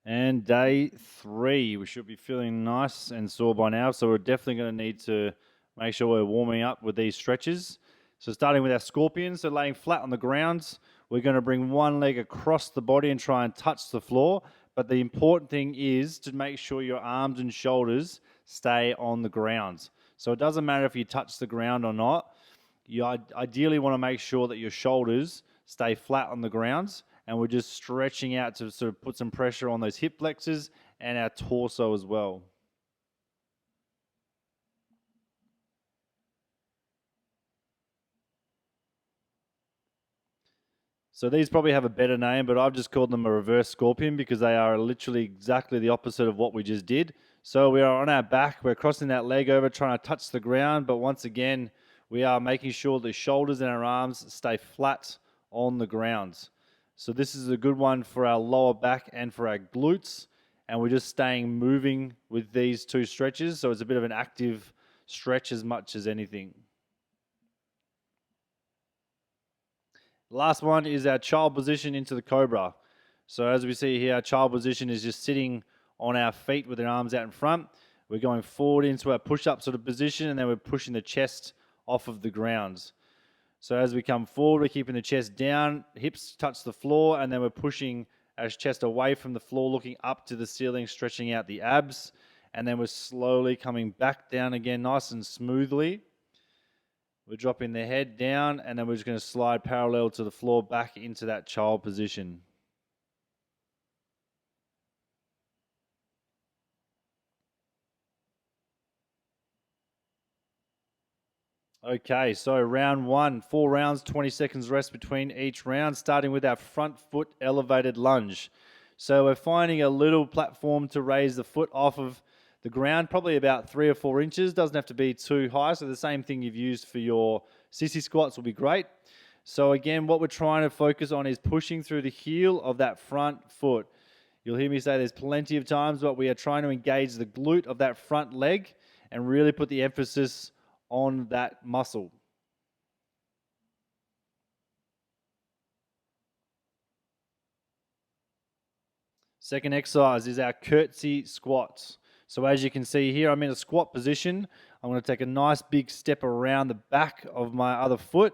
And day 3, we should be feeling nice and sore by now. So we're definitely going to need to make sure we're warming up with these stretches. So starting with our scorpion, so laying flat on the ground, we're going to bring one leg across the body and try and touch the floor. But the important thing is to make sure your arms and shoulders stay on the ground. So it doesn't matter if you touch the ground or not. You ideally want to make sure that your shoulders stay flat on the ground, and we're just stretching out to sort of put some pressure on those hip flexors and our torso as well. So these probably have a better name, but I've just called them a reverse scorpion because they are literally exactly the opposite of what we just did. So we are on our back, we're crossing that leg over, trying to touch the ground, but once again, we are making sure the shoulders and our arms stay flat on the ground. So this is a good one for our lower back and for our glutes, and we're just staying moving with these two stretches, so it's a bit of an active stretch as much as anything. Last one is our child position into the cobra. So as we see here, our child position is just sitting on our feet with our arms out in front. We're going forward into our push-up sort of position, and then we're pushing the chest off of the ground. So as we come forward, we're keeping the chest down, hips touch the floor, and then we're pushing our chest away from the floor, looking up to the ceiling, stretching out the abs. And then we're slowly coming back down again, nice and smoothly. We're dropping the head down, and then we're just going to slide parallel to the floor back into that child position. Okay, so round 1, 4 rounds, 20 seconds rest between each round, starting with our front foot elevated lunge. So we're finding a little platform to raise the foot off of the ground, probably about 3 or 4 inches. Doesn't have to be too high. So the same thing you've used for your sissy squats will be great. So again, what we're trying to focus on is pushing through the heel of that front foot. You'll hear me say there's plenty of times, but we are trying to engage the glute of that front leg and really put the emphasis on that muscle. Second exercise is our curtsy squats. So as you can see here, I'm in a squat position. I'm going to take a nice big step around the back of my other foot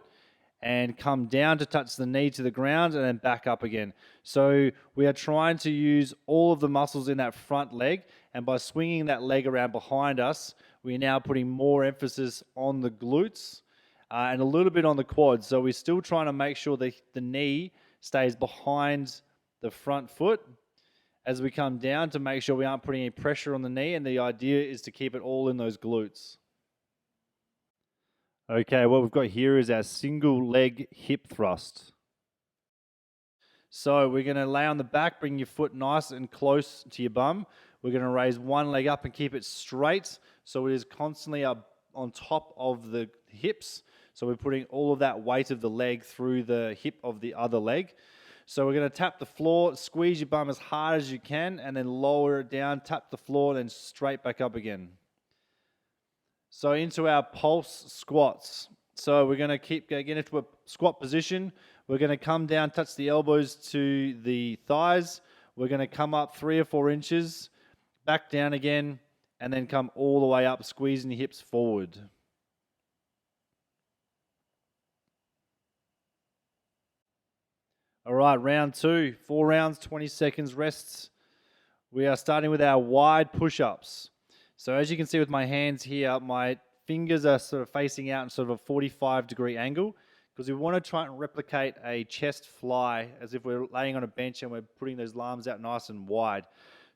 and come down to touch the knee to the ground and then back up again. So we are trying to use all of the muscles in that front leg, and by swinging that leg around behind us, we're now putting more emphasis on the glutes and a little bit on the quads. So we're still trying to make sure that the knee stays behind the front foot as we come down to make sure we aren't putting any pressure on the knee, and the idea is to keep it all in those glutes. Okay, what we've got here is our single leg hip thrust. So we're going to lay on the back, bring your foot nice and close to your bum. We're going to raise one leg up and keep it straight so it is constantly up on top of the hips. So we're putting all of that weight of the leg through the hip of the other leg. So we're going to tap the floor, squeeze your bum as hard as you can, and then lower it down, tap the floor, then straight back up again. So into our pulse squats. So we're going to keep getting into a squat position. We're going to come down, touch the elbows to the thighs. We're going to come up 3 or 4 inches, back down again, and then come all the way up, squeezing the hips forward. All right, round 2, 4 rounds, 20 seconds rests. We are starting with our wide push-ups. So as you can see with my hands here, my fingers are sort of facing out in sort of a 45-degree angle because we want to try and replicate a chest fly as if we're laying on a bench and we're putting those arms out nice and wide.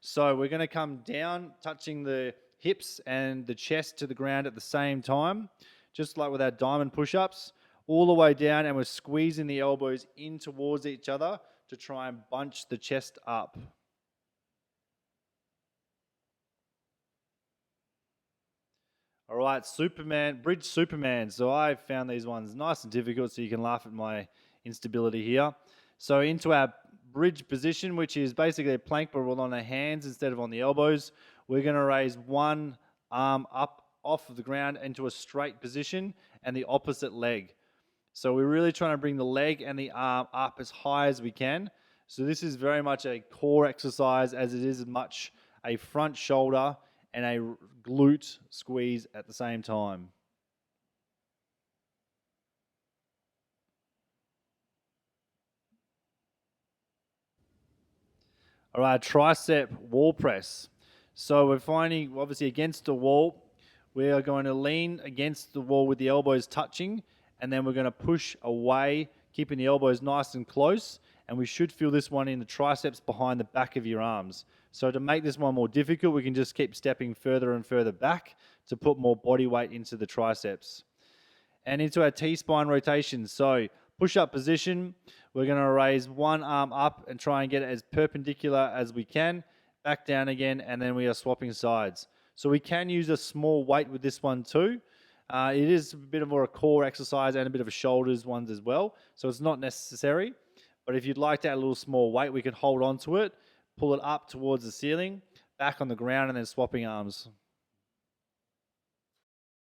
So we're going to come down, touching the hips and the chest to the ground at the same time, just like with our diamond push-ups, all the way down, and we're squeezing the elbows in towards each other to try and bunch the chest up. All right, Superman, bridge Superman. So I found these ones nice and difficult, so you can laugh at my instability here. So into our bridge position, which is basically a plank, but we're on our hands instead of on the elbows. We're going to raise one arm up off of the ground into a straight position and the opposite leg. So we're really trying to bring the leg and the arm up as high as we can, So this is very much a core exercise as it is much a front shoulder and a glute squeeze at the same time. All right, tricep wall press. So we're finding, obviously, against the wall, we are going to lean against the wall with the elbows touching, and then we're going to push away, keeping the elbows nice and close, and we should feel this one in the triceps behind the back of your arms. So to make this one more difficult, we can just keep stepping further and further back to put more body weight into the triceps. And into our T-spine rotation. So push-up position, we're going to raise one arm up and try and get it as perpendicular as we can, back down again, and then we are swapping sides. So we can use a small weight with this one too. It is a bit more a core exercise and a bit of a shoulders ones as well, so it's not necessary. But if you'd like to add a little small weight, we can hold on to it, pull it up towards the ceiling, back on the ground, and then swapping arms.